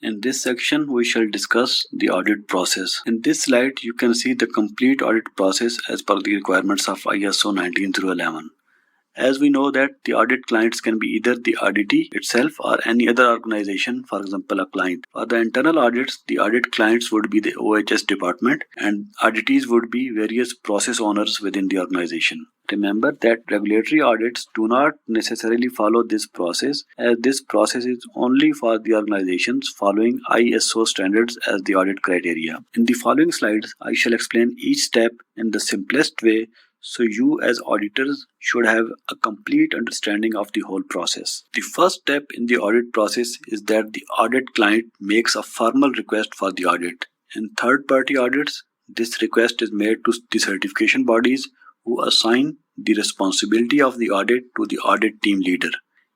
In this section, we shall discuss the audit process. In this slide, you can see the complete audit process as per the requirements of ISO 19011. As we know that the audit clients can be either the auditee itself or any other organization, for example a client. For the internal audits, the audit clients would be the OHS department and auditees would be various process owners within the organization. Remember that regulatory audits do not necessarily follow this process, as this process is only for the organizations following ISO standards as the audit criteria. In the following slides, I shall explain each step in the simplest way, so you as auditors should have a complete understanding of the whole process. The first step in the audit process is that the audit client makes a formal request for the audit. In third-party audits, this request is made to the certification bodies who assign the responsibility of the audit to the audit team leader.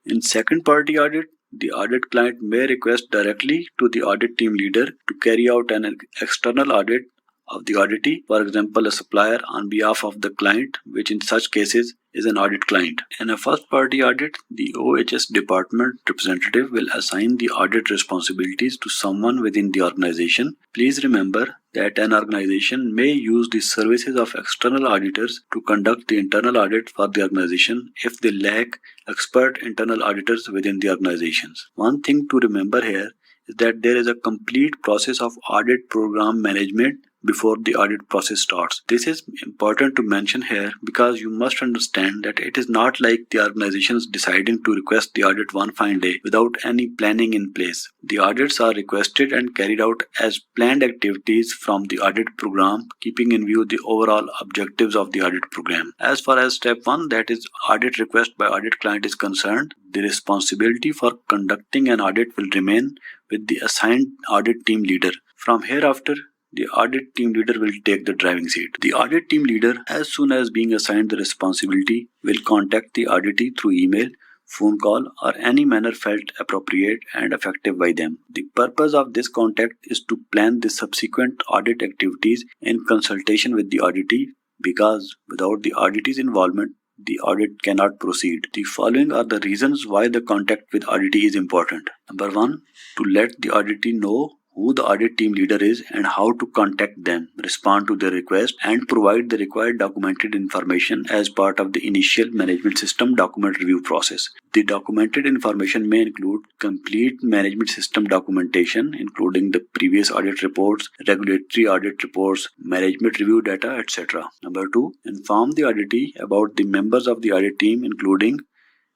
In second-party audit, the audit client may request directly to the audit team leader to carry out an external audit of the auditee, for example a supplier on behalf of the client, which in such cases is an audit client. In a first party audit, the OHS department representative will assign the audit responsibilities to someone within the organization. Please remember that an organization may use the services of external auditors to conduct the internal audit for the organization if they lack expert internal auditors within the organizations. One thing to remember here is that there is a complete process of audit program management before the audit process starts. This is important to mention here because you must understand that it is not like the organizations deciding to request the audit one fine day without any planning in place. The audits are requested and carried out as planned activities from the audit program, keeping in view the overall objectives of the audit program. As far as step 1, that is audit request by audit client, is concerned, the responsibility for conducting an audit will remain with the assigned audit team leader. From hereafter, the audit team leader will take the driving seat. The audit team leader, as soon as being assigned the responsibility, will contact the auditee through email, phone call, or any manner felt appropriate and effective by them. The purpose of this contact is to plan the subsequent audit activities in consultation with the auditee, because without the auditee's involvement, the audit cannot proceed. The following are the reasons why the contact with auditee is important. Number 1, to let the auditee know who the audit team leader is and how to contact them, respond to their request, and provide the required documented information as part of the initial management system document review process. The documented information may include complete management system documentation, including the previous audit reports, regulatory audit reports, management review data, etc. Number 2, inform the auditee about the members of the audit team, including,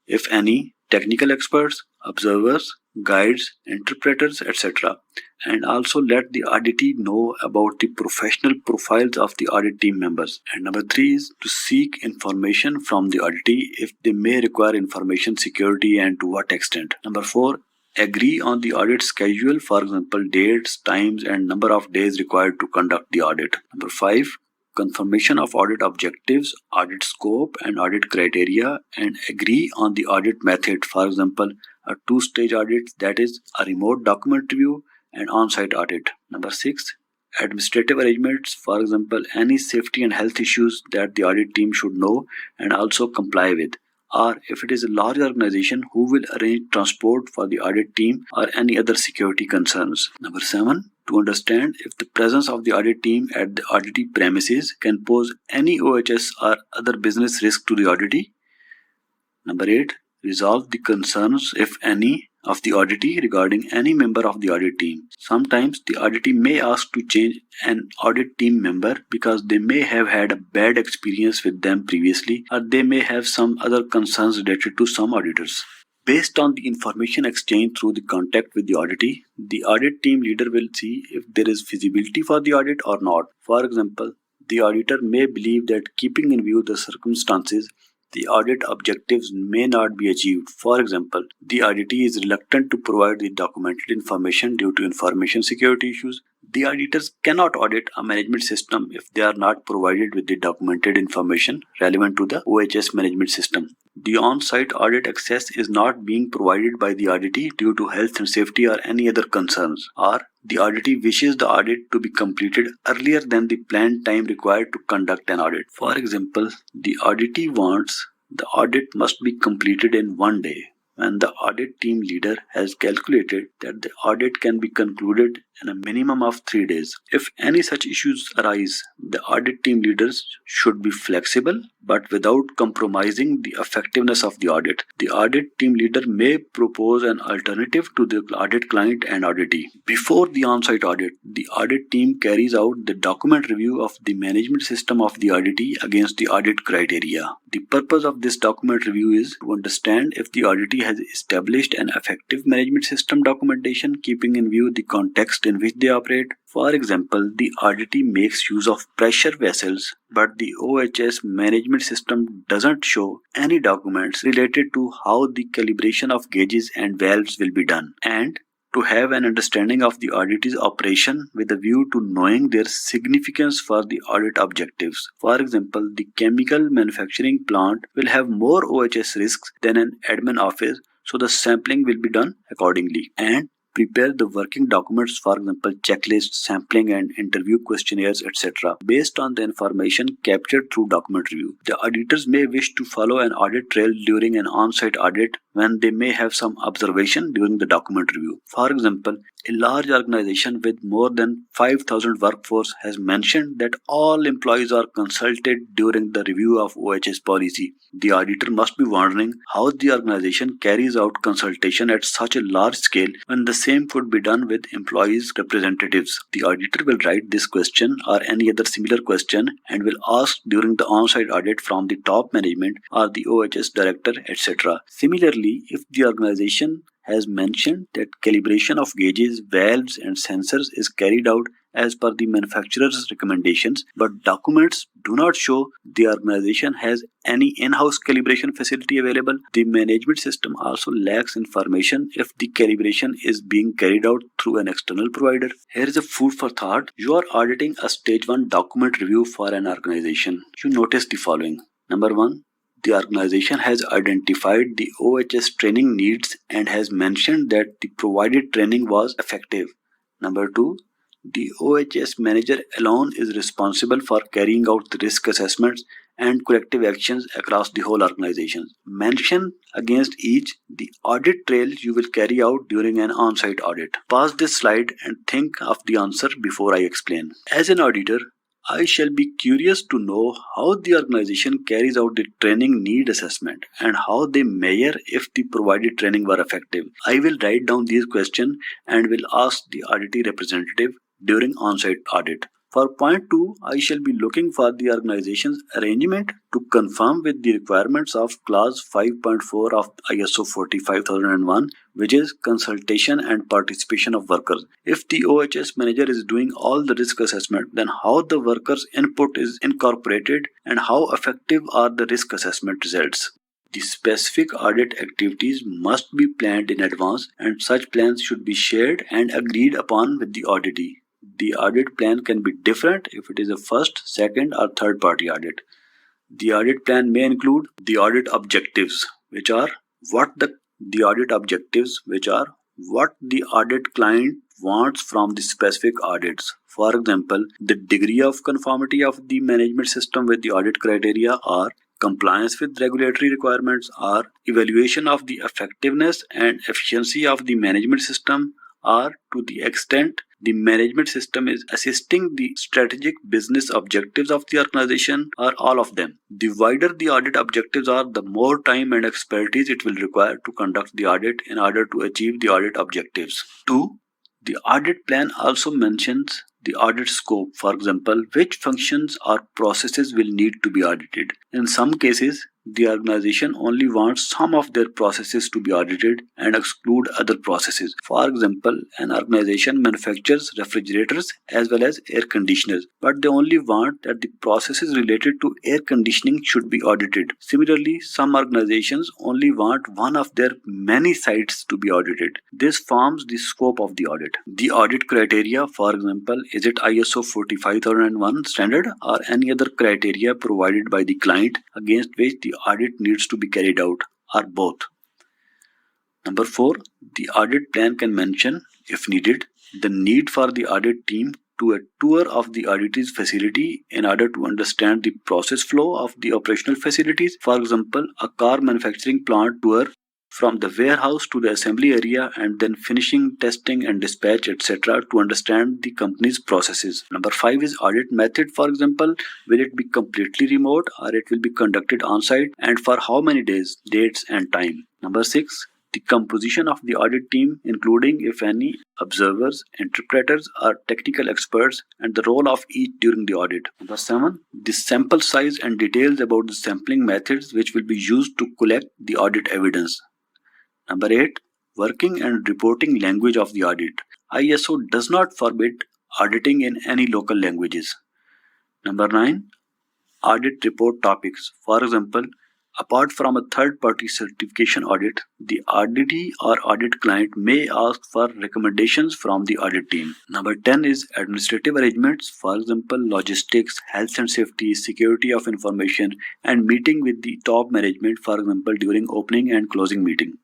if any, technical experts, observers, guides, interpreters, etc. And also let the auditee know about the professional profiles of the audit team members. And number 3 is to seek information from the auditee if they may require information security and to what extent. Number 4, agree on the audit schedule, for example dates, times, and number of days required to conduct the audit. Number 5, confirmation of audit objectives, audit scope, and audit criteria, and agree on the audit method, for example a 2-stage audit, that is a remote document review and on-site audit. Number 6, administrative arrangements, for example any safety and health issues that the audit team should know and also comply with, or if it is a large organization, who will arrange transport for the audit team or any other security concerns. Number 7, to understand if the presence of the audit team at the auditee premises can pose any OHS or other business risk to the auditee. Number 8, resolve the concerns, if any, of the auditee regarding any member of the audit team. Sometimes the auditee may ask to change an audit team member because they may have had a bad experience with them previously, or they may have some other concerns related to some auditors. Based on the information exchanged through the contact with the auditee, the audit team leader will see if there is feasibility for the audit or not. For example, the auditor may believe that keeping in view the circumstances, the audit objectives may not be achieved. For example, the auditee is reluctant to provide the documented information due to information security issues. The auditors cannot audit a management system if they are not provided with the documented information relevant to the OHS management system. The on-site audit access is not being provided by the auditee due to health and safety or any other concerns, or the auditee wishes the audit to be completed earlier than the planned time required to conduct an audit. For example, the auditee wants the audit must be completed in 1 day, when the audit team leader has calculated that the audit can be concluded in a minimum of 3 days. If any such issues arise, the audit team leaders should be flexible but without compromising the effectiveness of the audit. The audit team leader may propose an alternative to the audit client and auditee. Before the on-site audit, the audit team carries out the document review of the management system of the auditee against the audit criteria. The purpose of this document review is to understand if the auditee has established an effective management system documentation keeping in view the context in which they operate. For example, the auditee makes use of pressure vessels, but the OHS management system doesn't show any documents related to how the calibration of gauges and valves will be done, and to have an understanding of the auditee's operation with a view to knowing their significance for the audit objectives. For example, the chemical manufacturing plant will have more OHS risks than an admin office, so the sampling will be done accordingly. And prepare the working documents, for example, checklists, sampling and interview questionnaires, etc. based on the information captured through document review. The auditors may wish to follow an audit trail during an on-site audit when they may have some observation during the document review. For example, a large organization with more than 5,000 workforce has mentioned that all employees are consulted during the review of OHS policy. The auditor must be wondering how the organization carries out consultation at such a large scale when the same could be done with employees' representatives. The auditor will write this question or any other similar question and will ask during the on-site audit from the top management or the OHS director, etc. Similarly, if the organization has mentioned that calibration of gauges, valves and sensors is carried out as per the manufacturer's recommendations, but documents do not show the organization has any in-house calibration facility available, the management system also lacks information if the calibration is being carried out through an external provider. Here is a food for thought. You are auditing a stage 1 document review for an organization. You notice the following. Number 1. The organization has identified the OHS training needs and has mentioned that the provided training was effective. Number 2. The OHS manager alone is responsible for carrying out the risk assessments and corrective actions across the whole organization. Mention against each the audit trail you will carry out during an on-site audit. Pause this slide and think of the answer before I explain. As an auditor, I shall be curious to know how the organization carries out the training need assessment and how they measure if the provided training were effective. I will write down these questions and will ask the auditee representative during on-site audit. For point 2, I shall be looking for the organization's arrangement to conform with the requirements of clause 5.4 of ISO 45001, which is consultation and participation of workers. If the OHS manager is doing all the risk assessment, then how the workers' input is incorporated and how effective are the risk assessment results. The specific audit activities must be planned in advance, and such plans should be shared and agreed upon with the auditee. The audit plan can be different if it is a first, second or third party audit. The audit plan may include the audit objectives, which are what the audit client wants from the specific audits. For example, the degree of conformity of the management system with the audit criteria, or compliance with regulatory requirements, or evaluation of the effectiveness and efficiency of the management system, or to the extent the management system is assisting the strategic business objectives of the organization, or all of them. The wider the audit objectives are, the more time and expertise it will require to conduct the audit in order to achieve the audit objectives. 2. The audit plan also mentions the audit scope. For example, which functions or processes will need to be audited. In some cases, the organization only wants some of their processes to be audited and exclude other processes. For example, an organization manufactures refrigerators as well as air conditioners, but they only want that the processes related to air conditioning should be audited. Similarly, some organizations only want one of their many sites to be audited. This forms the scope of the audit. The audit criteria, for example, is it ISO 45001 standard or any other criteria provided by the client against which the audit needs to be carried out, or both. Number 4, the audit plan can mention, if needed, the need for the audit team to a tour of the auditee's facility in order to understand the process flow of the operational facilities. For example, a car manufacturing plant tour from the warehouse to the assembly area, and then finishing, testing and dispatch, etc. to understand the company's processes. Number 5 is audit method. For example, will it be completely remote or it will be conducted on site, and for how many days, dates and time. Number 6, the composition of the audit team, including, if any, observers, interpreters, or technical experts, and the role of each during the audit. Number 7, the sample size and details about the sampling methods which will be used to collect the audit evidence. Number 8, working and reporting language of the audit. ISO does not forbid auditing in any local languages. Number 9, audit report topics. For example, apart from a third-party certification audit, the auditee or audit client may ask for recommendations from the audit team. Number 10 is administrative arrangements. For example, logistics, health and safety, security of information, and meeting with the top management, for example, during opening and closing meeting.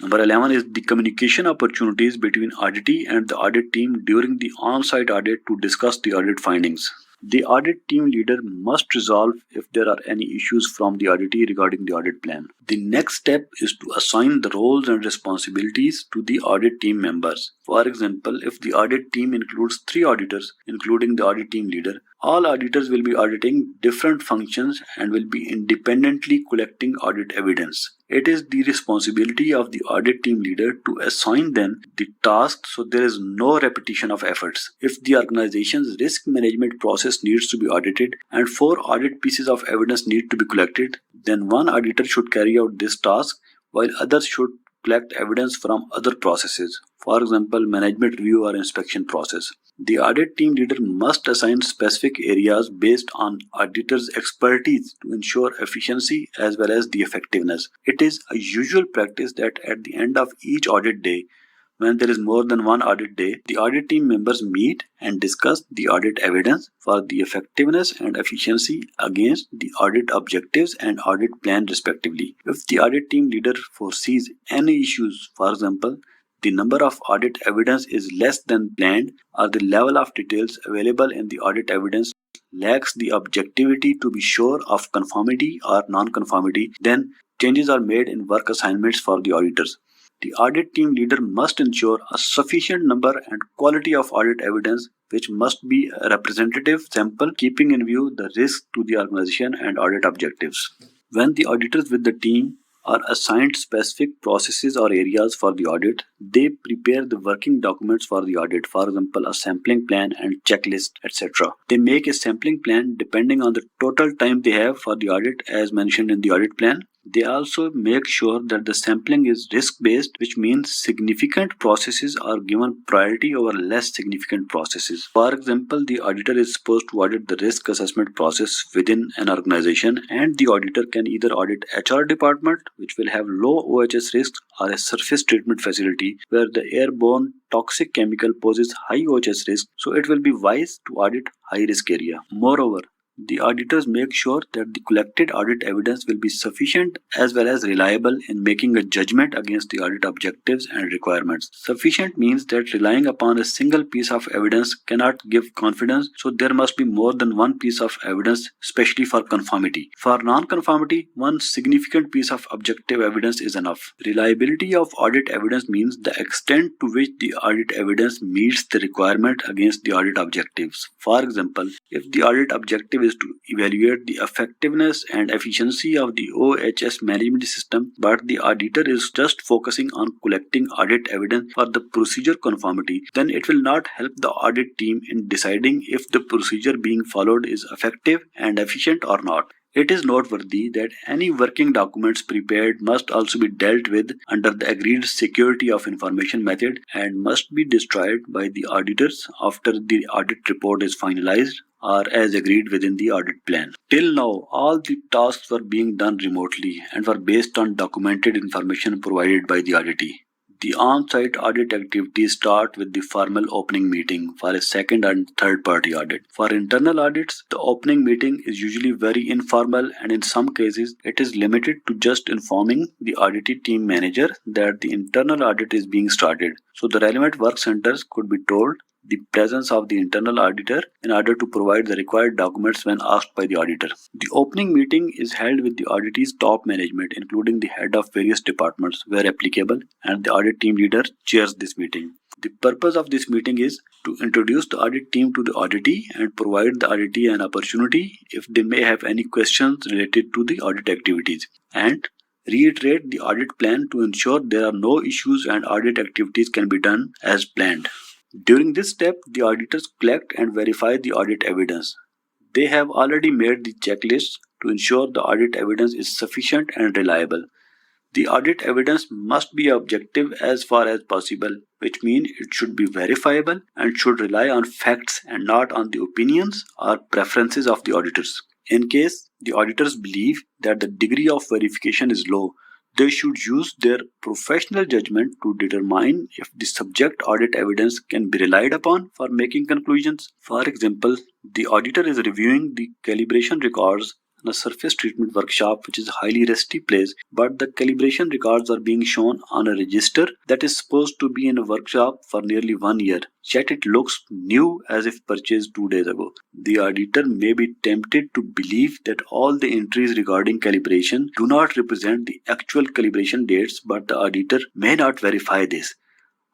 Number 11 is the communication opportunities between auditee and the audit team during the on-site audit to discuss the audit findings. The audit team leader must resolve if there are any issues from the auditee regarding the audit plan. The next step is to assign the roles and responsibilities to the audit team members. For example, if the audit team includes 3 auditors, including the audit team leader, all auditors will be auditing different functions and will be independently collecting audit evidence. It is the responsibility of the audit team leader to assign them the task so there is no repetition of efforts. If the organization's risk management process needs to be audited and 4 audit pieces of evidence need to be collected, then one auditor should carry out this task while others should collect evidence from other processes. For example, management review or inspection process. The audit team leader must assign specific areas based on auditor's expertise to ensure efficiency as well as the effectiveness. It is a usual practice that at the end of each audit day, when there is more than one audit day, the audit team members meet and discuss the audit evidence for the effectiveness and efficiency against the audit objectives and audit plan respectively. If the audit team leader foresees any issues, for example, the number of audit evidence is less than planned, or the level of details available in the audit evidence lacks the objectivity to be sure of conformity or non-conformity, then changes are made in work assignments for the auditors. The audit team leader must ensure a sufficient number and quality of audit evidence which must be a representative sample, keeping in view the risk to the organization and audit objectives. When the auditors with the team are assigned specific processes or areas for the audit, they prepare the working documents for the audit, for example, a sampling plan and checklist, etc. They make a sampling plan depending on the total time they have for the audit as mentioned in the audit plan. They also make sure that the sampling is risk-based, which means significant processes are given priority over less significant processes. For example, the auditor is supposed to audit the risk assessment process within an organization, and the auditor can either audit HR department, which will have low OHS risks, or a surface treatment facility where the airborne toxic chemical poses high OHS risk, so it will be wise to audit high risk area. Moreover, the auditors make sure that the collected audit evidence will be sufficient as well as reliable in making a judgment against the audit objectives and requirements. Sufficient means that relying upon a single piece of evidence cannot give confidence, so there must be more than one piece of evidence, especially for conformity. For non-conformity, one significant piece of objective evidence is enough. Reliability of audit evidence means the extent to which the audit evidence meets the requirement against the audit objectives. For example, if the audit objective is to evaluate the effectiveness and efficiency of the OHS management system, but the auditor is just focusing on collecting audit evidence for the procedure conformity, then it will not help the audit team in deciding if the procedure being followed is effective and efficient or not. It is noteworthy that any working documents prepared must also be dealt with under the agreed security of information method and must be destroyed by the auditors after the audit report is finalized or as agreed within the audit plan. Till now, all the tasks were being done remotely and were based on documented information provided by the auditee. The on-site audit activities start with the formal opening meeting for a second and third party audit. For internal audits, the opening meeting is usually very informal, and in some cases it is limited to just informing the auditee team manager that the internal audit is being started. So the relevant work centers could be told the presence of the internal auditor in order to provide the required documents when asked by the auditor. The opening meeting is held with the auditor's top management, including the head of various departments where applicable, and the audit team leader chairs this meeting. The purpose of this meeting is to introduce the audit team to the auditee and provide the auditee an opportunity if they may have any questions related to the audit activities, and reiterate the audit plan to ensure there are no issues and audit activities can be done as planned. During this step, the auditors collect and verify the audit evidence. They have already made the checklist to ensure the audit evidence is sufficient and reliable. The audit evidence must be objective as far as possible, which means it should be verifiable and should rely on facts and not on the opinions or preferences of the auditors. In case the auditors believe that the degree of verification is low, they should use their professional judgment to determine if the subject audit evidence can be relied upon for making conclusions. For example, the auditor is reviewing the calibration records in a surface treatment workshop, which is a highly risky place, but the calibration records are being shown on a register that is supposed to be in a workshop for nearly 1 year, yet it looks new as if purchased 2 days ago. The auditor may be tempted to believe that all the entries regarding calibration do not represent the actual calibration dates, but the auditor may not verify this.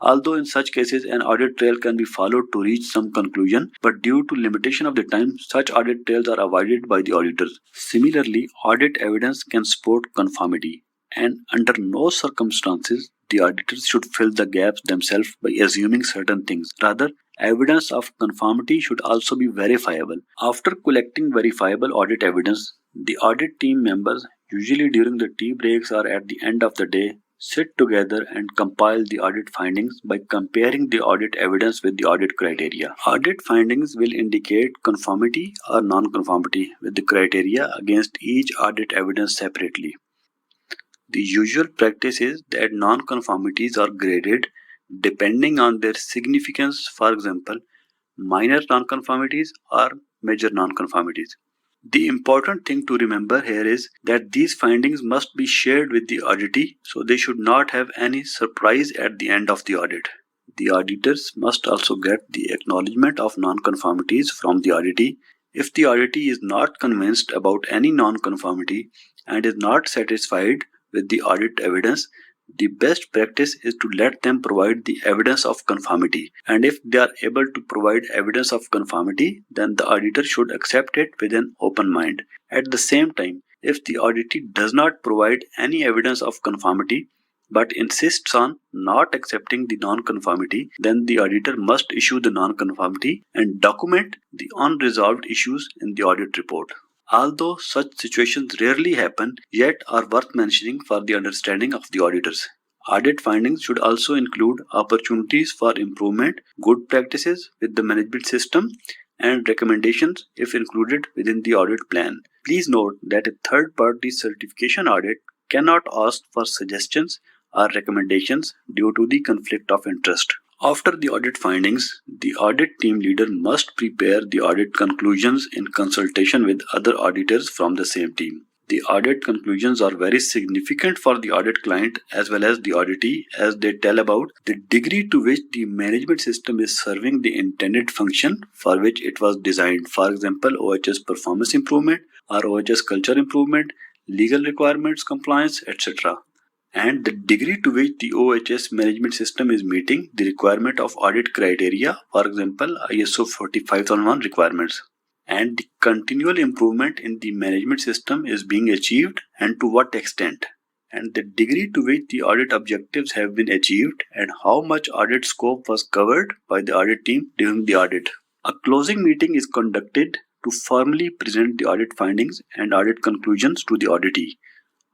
Although in such cases an audit trail can be followed to reach some conclusion, but due to limitation of the time, such audit trails are avoided by the auditors. Similarly, audit evidence can support conformity, and under no circumstances the auditors should fill the gaps themselves by assuming certain things. Rather, evidence of conformity should also be verifiable. After collecting verifiable audit evidence, the audit team members, usually during the tea breaks or at the end of the day, sit together and compile the audit findings by comparing the audit evidence with the audit criteria. Audit findings will indicate conformity or non-conformity with the criteria against each audit evidence separately. The usual practice is that non-conformities are graded depending on their significance, for example, minor non-conformities or major non-conformities. The important thing to remember here is that these findings must be shared with the auditee, so they should not have any surprise at the end of the audit. The auditors must also get the acknowledgement of non-conformities from the auditee. If the auditee is not convinced about any non-conformity and is not satisfied with the audit evidence, the best practice is to let them provide the evidence of conformity, and if they are able to provide evidence of conformity, then the auditor should accept it with an open mind. At the same time, if the auditee does not provide any evidence of conformity but insists on not accepting the non-conformity, then the auditor must issue the non-conformity and document the unresolved issues in the audit report. Although such situations rarely happen, yet are worth mentioning for the understanding of the auditors. Audit findings should also include opportunities for improvement, good practices with the management system, and recommendations if included within the audit plan. Please note that a third-party certification audit cannot ask for suggestions or recommendations due to the conflict of interest. After the audit findings, the audit team leader must prepare the audit conclusions in consultation with other auditors from the same team. The audit conclusions are very significant for the audit client as well as the auditee, as they tell about the degree to which the management system is serving the intended function for which it was designed. For example, OHS performance improvement or OHS culture improvement, legal requirements compliance, etc. And the degree to which the OHS management system is meeting the requirement of audit criteria, for example, ISO 45001 requirements. And the continual improvement in the management system is being achieved and to what extent. And the degree to which the audit objectives have been achieved and how much audit scope was covered by the audit team during the audit. A closing meeting is conducted to formally present the audit findings and audit conclusions to the auditee.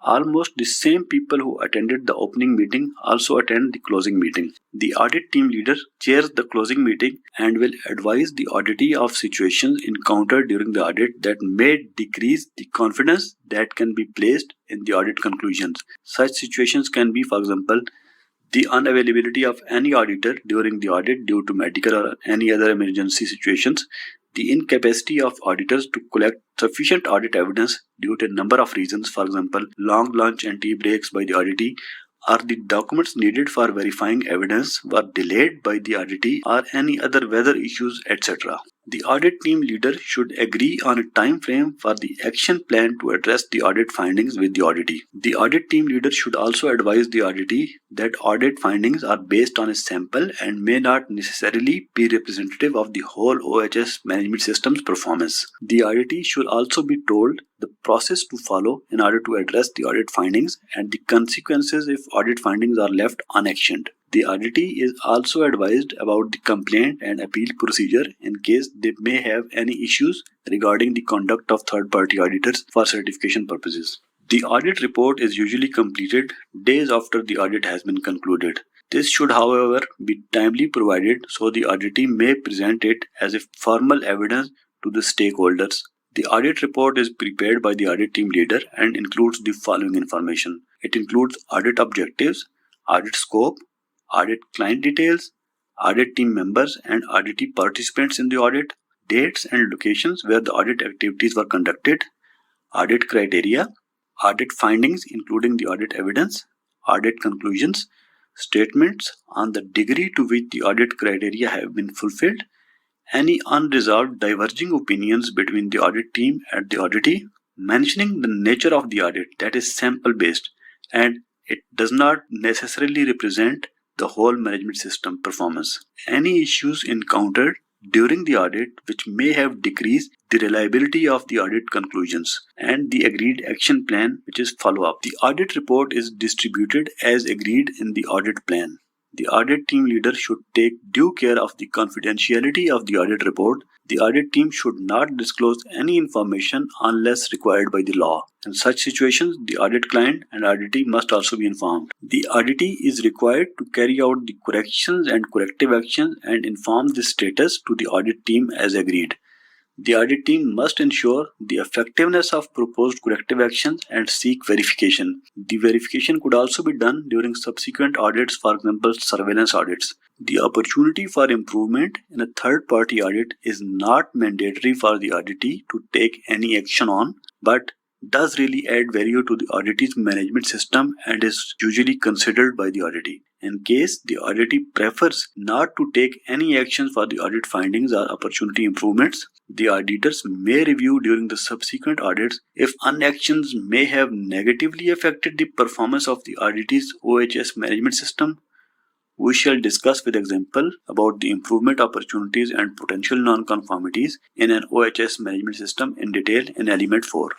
Almost the same people who attended the opening meeting also attend the closing meeting. The audit team leader chairs the closing meeting and will advise the auditee of situations encountered during the audit that may decrease the confidence that can be placed in the audit conclusions. Such situations can be, for example, the unavailability of any auditor during the audit due to medical or any other emergency situations, the incapacity of auditors to collect sufficient audit evidence due to a number of reasons, for example, long lunch and tea breaks by the auditee, Are the documents needed for verifying evidence were delayed by the auditee or any other weather issues, etc. The audit team leader should agree on a time frame for the action plan to address the audit findings with the auditee. The audit team leader should also advise the auditee that audit findings are based on a sample and may not necessarily be representative of the whole OHS management system's performance. The auditee should also be told the process to follow in order to address the audit findings and the consequences if audit findings are left unactioned. The auditee is also advised about the complaint and appeal procedure in case they may have any issues regarding the conduct of third-party auditors for certification purposes. The audit report is usually completed days after the audit has been concluded. This should, however, be timely provided so the auditee may present it as a formal evidence to the stakeholders. The audit report is prepared by the audit team leader and includes the following information. It includes audit objectives, audit scope, audit client details, audit team members and auditee participants in the audit, dates and locations where the audit activities were conducted, audit criteria, audit findings including the audit evidence, audit conclusions, statements on the degree to which the audit criteria have been fulfilled, any unresolved diverging opinions between the audit team and the auditee, mentioning the nature of the audit, that is sample based, and it does not necessarily represent the whole management system performance. Any issues encountered during the audit which may have decreased the reliability of the audit conclusions, and the agreed action plan, which is follow up. The audit report is distributed as agreed in the audit plan. The audit team leader should take due care of the confidentiality of the audit report. The audit team should not disclose any information unless required by the law. In such situations, the audit client and auditee must also be informed. The auditee is required to carry out the corrections and corrective actions and inform the status to the audit team as agreed. The audit team must ensure the effectiveness of proposed corrective actions and seek verification. The verification could also be done during subsequent audits, for example, surveillance audits. The opportunity for improvement in a third-party audit is not mandatory for the auditee to take any action on, but does really add value to the auditee's management system and is usually considered by the auditee. In case the auditee prefers not to take any actions for the audit findings or opportunity improvements, the auditors may review during the subsequent audits if unactions may have negatively affected the performance of the auditee's OHS management system. We shall discuss with example about the improvement opportunities and potential non-conformities in an OHS management system in detail in element 4.